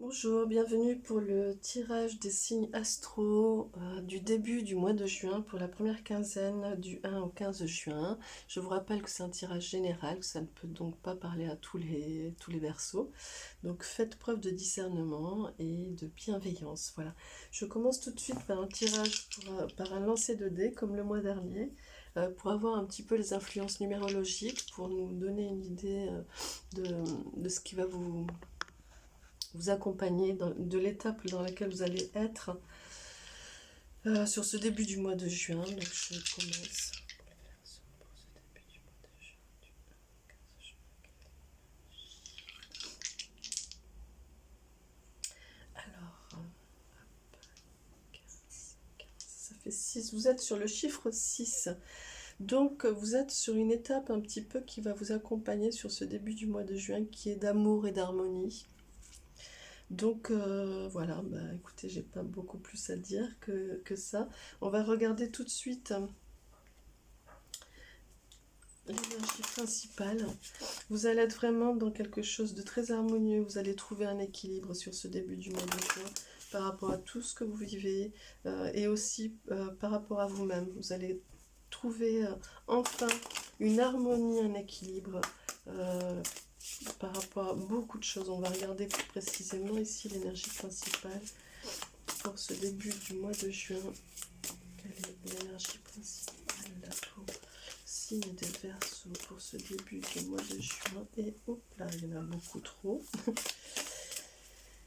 Bonjour, bienvenue pour le tirage des signes astro du début du mois de juin pour la première quinzaine du 1 au 15 juin. Je vous rappelle que c'est un tirage général, que ça ne peut donc pas parler à tous les Verseaux. Donc faites preuve de discernement et de bienveillance. Voilà. Je commence tout de suite par un tirage par un lancer de dés comme le mois dernier pour avoir un petit peu les influences numérologiques, pour nous donner une idée de ce qui va vous accompagner de l'étape dans laquelle vous allez être sur ce début du mois de juin. Donc je commence. Alors, ça fait 6. Vous êtes sur le chiffre 6. Donc vous êtes sur une étape un petit peu qui va vous accompagner sur ce début du mois de juin, qui est d'amour et d'harmonie. Donc voilà, écoutez, j'ai pas beaucoup plus à dire que ça. On va regarder tout de suite l'énergie principale. Vous allez être vraiment dans quelque chose de très harmonieux. Vous allez trouver un équilibre sur ce début du mois de juin par rapport à tout ce que vous vivez et aussi par rapport à vous-même. Vous allez trouver enfin une harmonie, un équilibre par rapport à beaucoup de choses. On va regarder plus précisément ici l'énergie principale pour ce début du mois de juin. Quelle est l'énergie principale là pour signe des Verseaux pour ce début du mois de juin? Et hop là, il y en a beaucoup trop.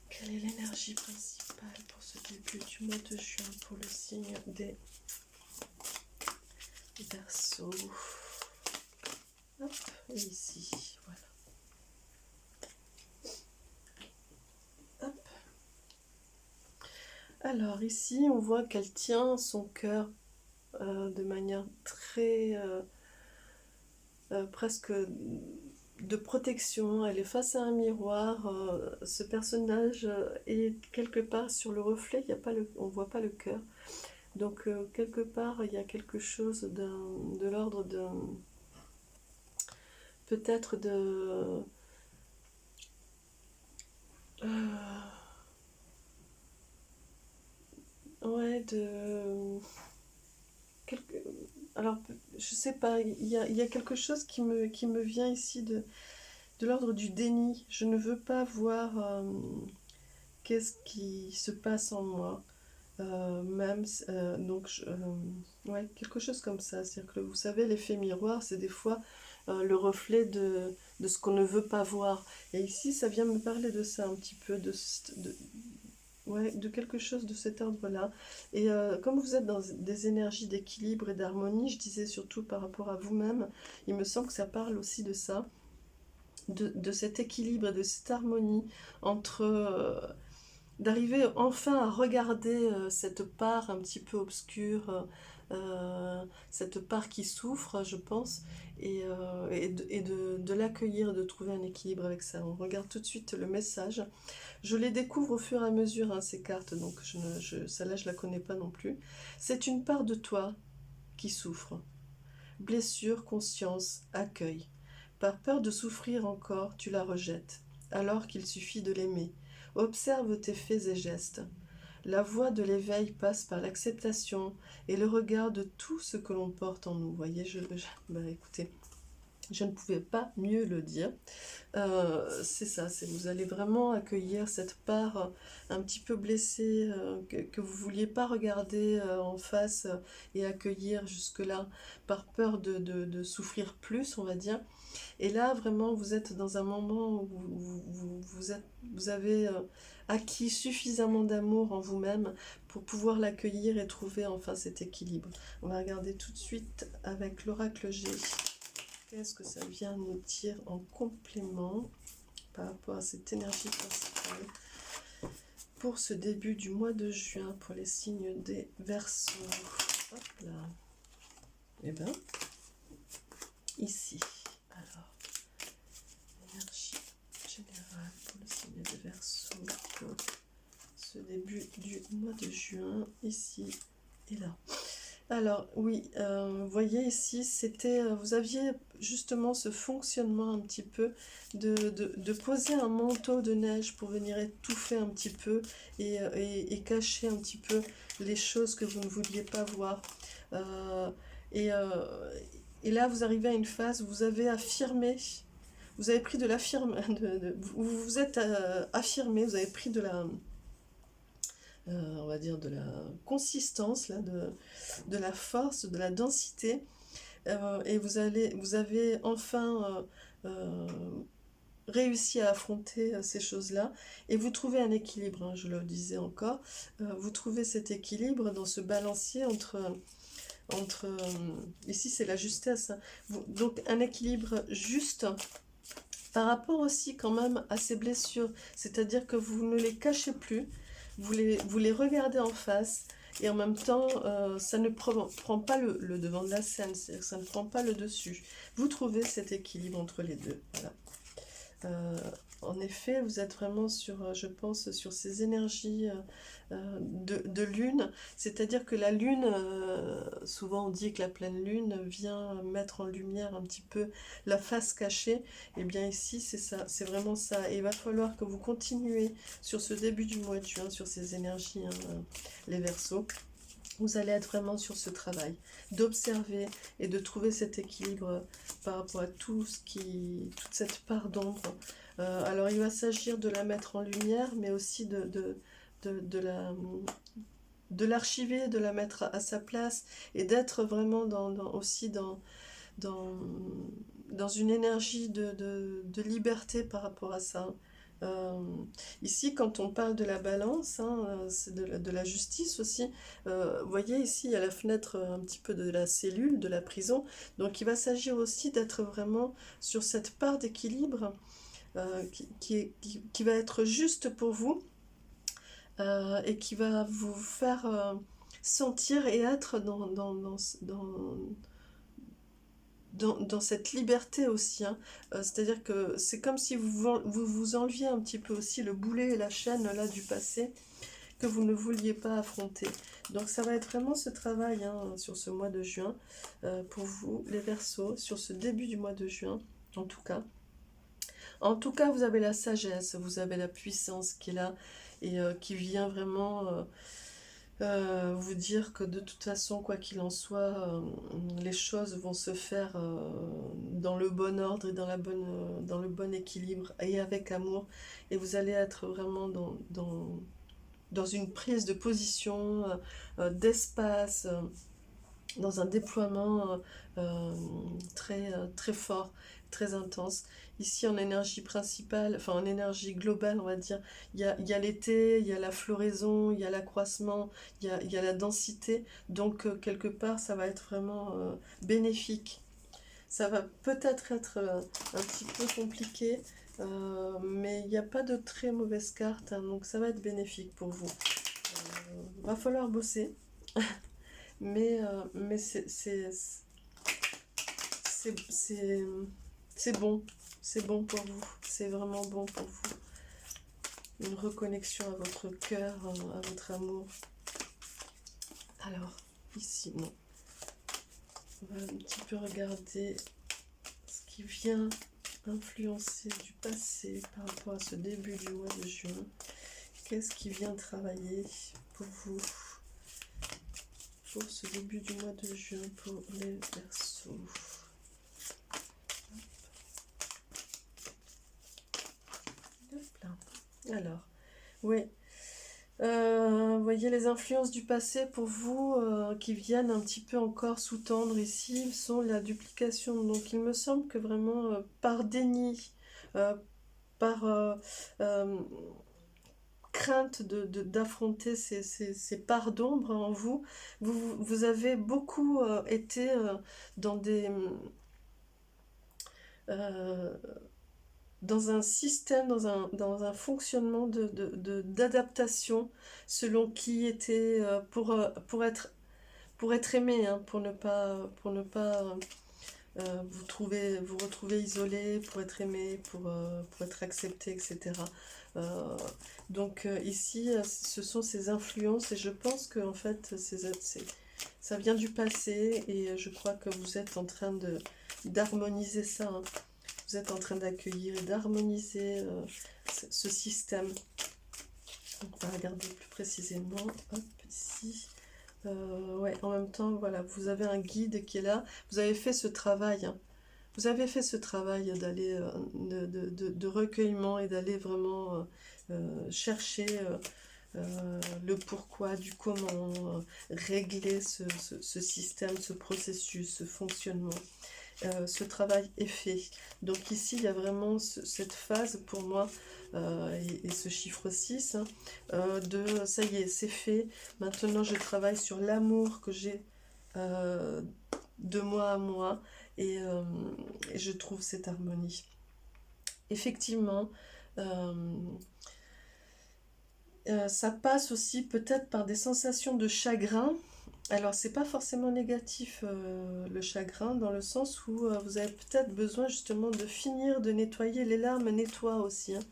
Quelle est l'énergie principale pour ce début du mois de juin pour le signe des Verseaux? Hop, et ici, voilà. Hop. Alors ici, on voit qu'elle tient son cœur de manière très presque de protection. Elle est face à un miroir. Ce personnage est quelque part sur le reflet. Il y a pas on voit pas le cœur. Donc quelque part, il y a quelque chose de l'ordre de peut-être de ouais, quelque, alors je sais pas, il y a quelque chose qui me vient ici de l'ordre du déni. Je ne veux pas voir qu'est-ce qui se passe en moi. Même ouais, quelque chose comme ça. C'est-à-dire que vous savez, l'effet miroir, c'est des fois le reflet de ce qu'on ne veut pas voir. Et ici, ça vient me parler de ça un petit peu, ouais, de quelque chose de cet ordre-là. Et comme vous êtes dans des énergies d'équilibre et d'harmonie, je disais surtout par rapport à vous-même, il me semble que ça parle aussi de ça, de cet équilibre et de cette harmonie entre d'arriver enfin à regarder cette part un petit peu obscure, cette part qui souffre, je pense, de l'accueillir, de trouver un équilibre avec ça. On regarde tout de suite le message. Je les découvre au fur et à mesure, hein, ces cartes, donc celle-là, je la connais pas non plus. C'est une part de toi qui souffre. Blessure, conscience, accueil. Par peur de souffrir encore, tu la rejettes, alors qu'il suffit de l'aimer. Observe tes faits et gestes. La voie de l'éveil passe par l'acceptation et le regard de tout ce que l'on porte en nous. Vous voyez, écoutez, je ne pouvais pas mieux le dire. C'est ça, vous allez vraiment accueillir cette part un petit peu blessée que vous vouliez pas regarder en face et accueillir jusque-là par peur de souffrir plus, on va dire. Et là, vraiment, vous êtes dans un moment où vous avez acquis suffisamment d'amour en vous-même pour pouvoir l'accueillir et trouver enfin cet équilibre. On va regarder tout de suite avec l'oracle G. Qu'est-ce que ça vient nous dire en complément par rapport à cette énergie principale pour ce début du mois de juin pour les signes des Verseaux? Hop là. Et bien, ici. Alors, l'énergie générale pour le signe des Verseaux pour ce début du mois de juin, ici et là. Alors oui, vous voyez ici, c'était, vous aviez justement ce fonctionnement un petit peu de poser un manteau de neige pour venir étouffer un petit peu et cacher un petit peu les choses que vous ne vouliez pas voir. Euh, et, euh, et là, vous arrivez à une phase où vous avez affirmé, vous avez pris de l'affirme, vous vous êtes affirmé, vous avez pris de la, on va dire de la consistance, là, de la force, de la densité, et vous avez enfin réussi à affronter ces choses-là, et vous trouvez un équilibre, hein, je le disais encore, vous trouvez cet équilibre dans ce balancier entre ici c'est la justesse, hein. Donc un équilibre juste par rapport aussi quand même à ces blessures, c'est-à-dire que vous ne les cachez plus, vous les regardez en face, et en même temps, ça ne prend pas le devant de la scène, c'est-à-dire que ça ne prend pas le dessus. Vous trouvez cet équilibre entre les deux. Voilà. Euh, En effet, vous êtes vraiment sur, je pense, sur ces énergies de lune. C'est-à-dire que la lune, souvent on dit que la pleine lune vient mettre en lumière un petit peu la face cachée. Et bien ici, c'est ça, c'est vraiment ça. Et il va falloir que vous continuez sur ce début du mois de juin, sur ces énergies, hein, les Verseaux. Vous allez être vraiment sur ce travail d'observer et de trouver cet équilibre par rapport à toute cette part d'ombre. Alors il va s'agir de la mettre en lumière, mais aussi de l'archiver, de la mettre à sa place, et d'être vraiment aussi dans, dans une énergie de liberté par rapport à ça. Euh, Ici, quand on parle de la balance, hein, c'est de la justice aussi. Vous voyez, ici, il y a la fenêtre un petit peu de la cellule, de la prison. Donc, il va s'agir aussi d'être vraiment sur cette part d'équilibre qui va être juste pour vous, et qui va vous faire sentir et être dans cette liberté aussi, hein. C'est-à-dire que c'est comme si vous enleviez un petit peu aussi le boulet et la chaîne là du passé que vous ne vouliez pas affronter. Donc ça va être vraiment ce travail, hein, sur ce mois de juin, pour vous les Verseaux, sur ce début du mois de juin en tout cas. En tout cas, vous avez la sagesse, vous avez la puissance qui est là, et qui vient vraiment vous dire que de toute façon, quoi qu'il en soit, les choses vont se faire dans le bon ordre et dans le bon équilibre et avec amour. Et vous allez être vraiment dans une prise de position, d'espace, dans un déploiement très fort, très intense. Ici, en énergie principale, enfin en énergie globale, on va dire, il y a l'été, il y a la floraison, il y a l'accroissement, il y a la densité. Donc, quelque part, ça va être vraiment bénéfique. Ça va peut-être être un petit peu compliqué, mais il n'y a pas de très mauvaises cartes, hein, donc ça va être bénéfique pour vous. Va falloir bosser. Mais c'est c'est bon, c'est bon pour vous, c'est vraiment bon pour vous. Une reconnexion à votre cœur, à votre amour. Alors, ici, non. On va un petit peu regarder ce qui vient influencer du passé par rapport à ce début du mois de juin. Qu'est-ce qui vient travailler pour vous pour ce début du mois de juin pour les Verseaux? Alors, oui. Vous voyez les influences du passé pour vous qui viennent un petit peu encore sous-tendre ici sont la duplication. Donc il me semble que vraiment par déni, par crainte d'affronter ces parts d'ombre en vous, vous avez beaucoup été dans euh, dans un système, dans un fonctionnement d'adaptation selon qui était pour être aimé, hein, pour ne pas vous retrouver isolé, pour être aimé, pour être accepté, etc. Donc ici, ce sont ces influences, et je pense que en fait, Ça vient du passé et je crois que vous êtes en train d'harmoniser ça. Hein. Vous êtes en train d'accueillir et d'harmoniser ce système. On va regarder plus précisément. Hop, ici. Ouais, en même temps, voilà, vous avez un guide qui est là. Vous avez fait ce travail. Hein. Vous avez fait ce travail d'aller de recueillement et d'aller vraiment chercher le pourquoi, du comment, régler ce système, ce processus, ce fonctionnement. Ce travail est fait. Donc ici, il y a vraiment cette phase pour moi, et ce chiffre 6, hein, de ça y est, c'est fait. Maintenant, je travaille sur l'amour que j'ai de moi à moi et je trouve cette harmonie. Effectivement, ça passe aussi peut-être par des sensations de chagrin. Alors, c'est pas forcément négatif le chagrin, dans le sens où vous avez peut-être besoin justement de finir de nettoyer. Les larmes nettoient aussi. Hein.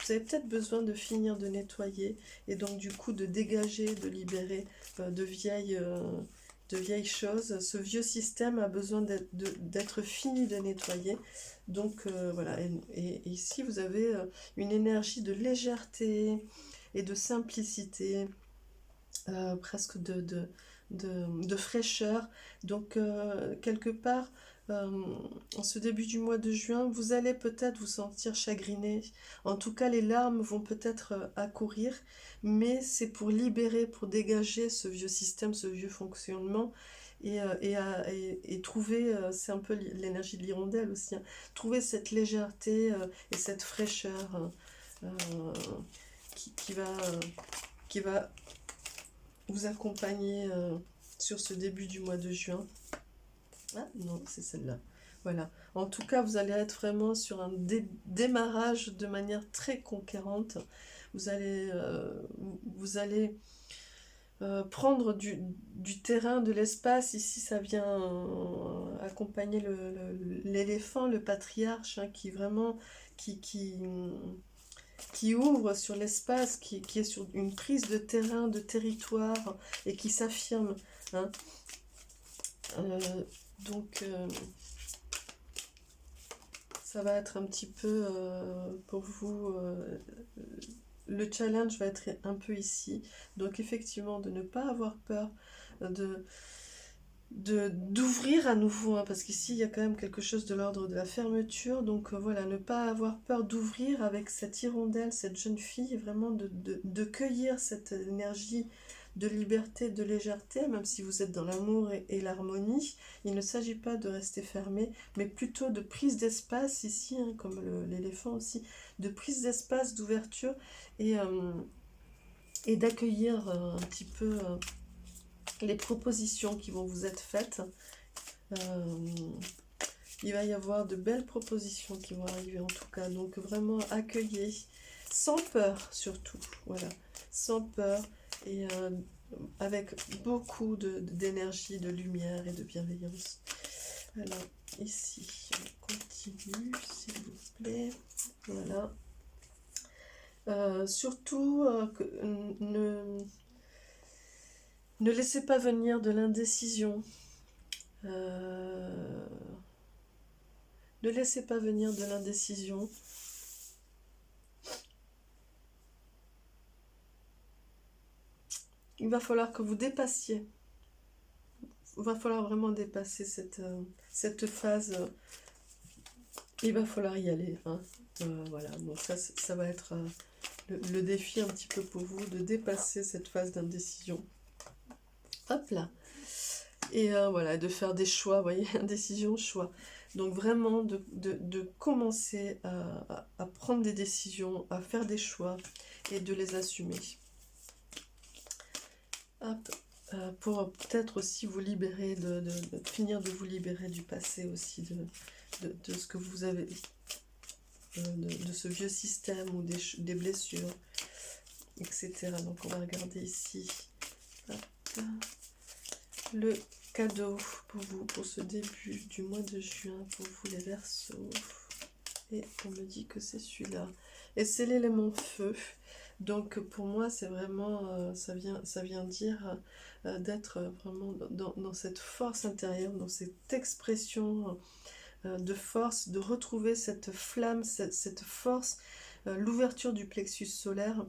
Vous avez peut-être besoin de finir de nettoyer et donc du coup de dégager, de libérer de vieilles choses. Ce vieux système a besoin d'être fini de nettoyer. Donc voilà, et ici vous avez une énergie de légèreté et de simplicité, presque de fraîcheur. Donc quelque part, en ce début du mois de juin, vous allez peut-être vous sentir chagriné. En tout cas, les larmes vont peut-être accourir, mais c'est pour libérer, pour dégager ce vieux système, ce vieux fonctionnement. Et trouver, c'est un peu l'énergie de l'hirondelle aussi, hein, trouver cette légèreté et cette fraîcheur qui va vous accompagner sur ce début du mois de juin. Ah non, c'est celle-là. Voilà. En tout cas, vous allez être vraiment sur un démarrage de manière très conquérante. Vous allez prendre du terrain, de l'espace. Ici, ça vient accompagner l'éléphant, le patriarche, hein, qui vraiment qui ouvre sur l'espace, qui est sur une prise de terrain, de territoire, et qui s'affirme. Hein. Donc, ça va être un petit peu pour vous, le challenge va être un peu ici. Donc, effectivement, de ne pas avoir peur d'ouvrir à nouveau, hein, parce qu'ici, il y a quand même quelque chose de l'ordre de la fermeture. Donc, voilà, ne pas avoir peur d'ouvrir avec cette hirondelle, cette jeune fille, vraiment de cueillir cette énergie de liberté, de légèreté, même si vous êtes dans l'amour et l'harmonie. Il ne s'agit pas de rester fermé, mais plutôt de prise d'espace ici, hein, comme l'éléphant aussi, de prise d'espace, d'ouverture et d'accueillir un petit peu les propositions qui vont vous être faites. Il va y avoir de belles propositions qui vont arriver en tout cas, donc vraiment accueillez, sans peur surtout, voilà, sans peur et avec beaucoup d'énergie, de lumière et de bienveillance. Alors ici, on continue s'il vous plaît, voilà. Surtout, ne laissez pas venir de l'indécision. Ne laissez pas venir de l'indécision. Il va falloir que vous dépassiez. Il va falloir vraiment dépasser cette phase. Il va falloir y aller. Hein. Voilà, donc ça va être le défi un petit peu pour vous, de dépasser cette phase d'indécision. Hop là. Et voilà, de faire des choix, vous voyez, indécision, choix. Donc vraiment de commencer à prendre des décisions, à faire des choix et de les assumer. Hop, pour peut-être aussi vous libérer, de finir de vous libérer du passé aussi, de ce que vous avez, de ce vieux système ou des blessures, etc. Donc on va regarder ici. Hop. Le cadeau pour vous, pour ce début du mois de juin, pour vous les Verseaux. Et on me dit que c'est celui-là. Et c'est l'élément feu. Donc pour moi, c'est vraiment, ça vient dire d'être vraiment dans cette force intérieure, dans cette expression de force, de retrouver cette flamme, cette force, l'ouverture du plexus solaire,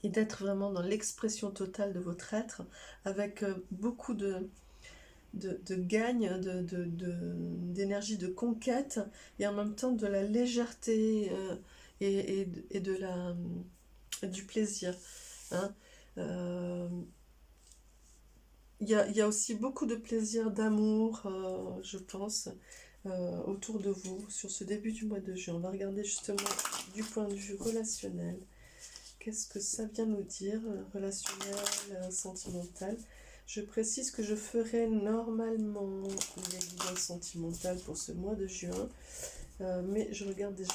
et d'être vraiment dans l'expression totale de votre être, avec beaucoup de gagne, d'énergie de conquête, et en même temps de la légèreté et du plaisir. Hein. Il y a aussi beaucoup de plaisir, d'amour, je pense, autour de vous sur ce début du mois de juin. On va regarder justement du point de vue relationnel. Qu'est-ce que ça vient nous dire, relationnel, sentimental? Je précise que je ferai normalement les guidances sentimentales pour ce mois de juin, mais je regarde déjà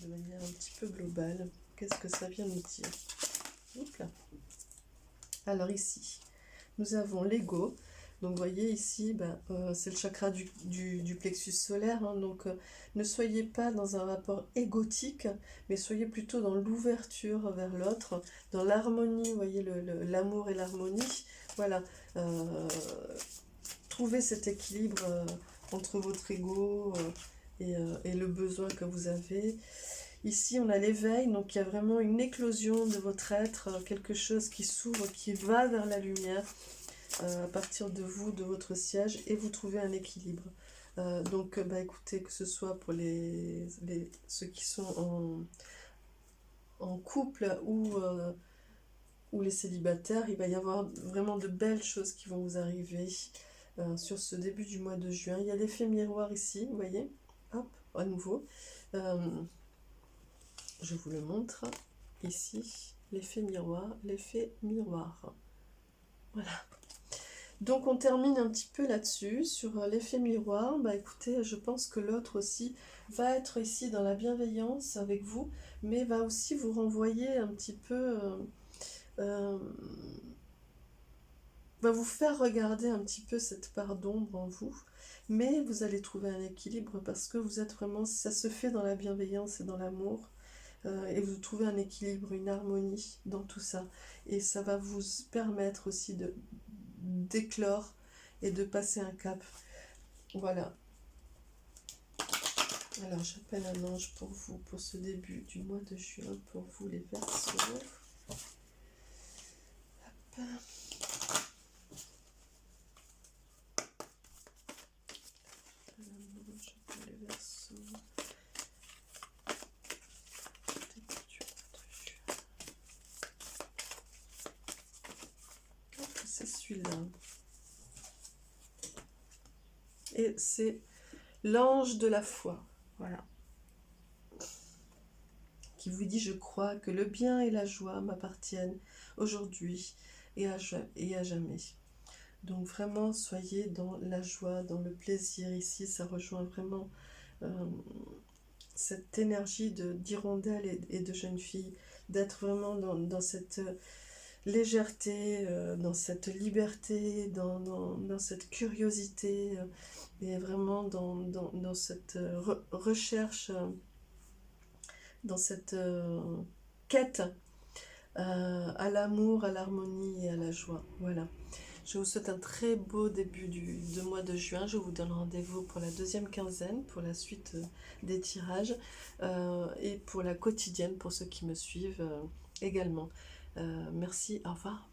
de manière un petit peu globale. Qu'est-ce que ça vient nous dire? Oups là. Alors ici, nous avons l'ego. Donc vous voyez ici, c'est le chakra du plexus solaire. Hein, donc ne soyez pas dans un rapport égotique, mais soyez plutôt dans l'ouverture vers l'autre, dans l'harmonie. Vous voyez l'amour et l'harmonie. Voilà. Trouvez cet équilibre entre votre ego et le besoin que vous avez. Ici, on a l'éveil, donc il y a vraiment une éclosion de votre être, quelque chose qui s'ouvre, qui va vers la lumière à partir de vous, de votre siège, et vous trouvez un équilibre. Donc, écoutez, que ce soit pour ceux qui sont en couple ou les célibataires, il va y avoir vraiment de belles choses qui vont vous arriver sur ce début du mois de juin. Il y a l'effet miroir ici, vous voyez, hop, à nouveau. Je vous le montre ici, l'effet miroir, l'effet miroir. Voilà. Donc on termine un petit peu là-dessus, sur l'effet miroir. Écoutez, je pense que l'autre aussi va être ici dans la bienveillance avec vous, mais va aussi vous renvoyer un petit peu, va vous faire regarder un petit peu cette part d'ombre en vous, mais vous allez trouver un équilibre parce que vous êtes vraiment, ça se fait dans la bienveillance et dans l'amour. Et vous trouvez un équilibre, une harmonie dans tout ça. Et ça va vous permettre aussi d'éclore et de passer un cap. Voilà. Alors, j'appelle un ange pour vous, pour ce début du mois de juin, pour vous les Verseaux. Hop. J'appelle les Verseaux. C'est celui-là. Et c'est l'ange de la foi. Voilà. Qui vous dit: je crois que le bien et la joie m'appartiennent aujourd'hui et à jamais. Donc vraiment, soyez dans la joie, dans le plaisir. Ici, ça rejoint vraiment cette énergie d'hirondelle et de jeune fille, d'être vraiment dans cette légèreté, dans cette liberté, dans cette curiosité, et vraiment dans cette recherche, dans cette quête à l'amour, à l'harmonie et à la joie. Voilà. Je vous souhaite un très beau début de mois de juin. Je vous donne rendez-vous pour la deuxième quinzaine, pour la suite des tirages et pour la quotidienne, pour ceux qui me suivent également. Merci, au revoir.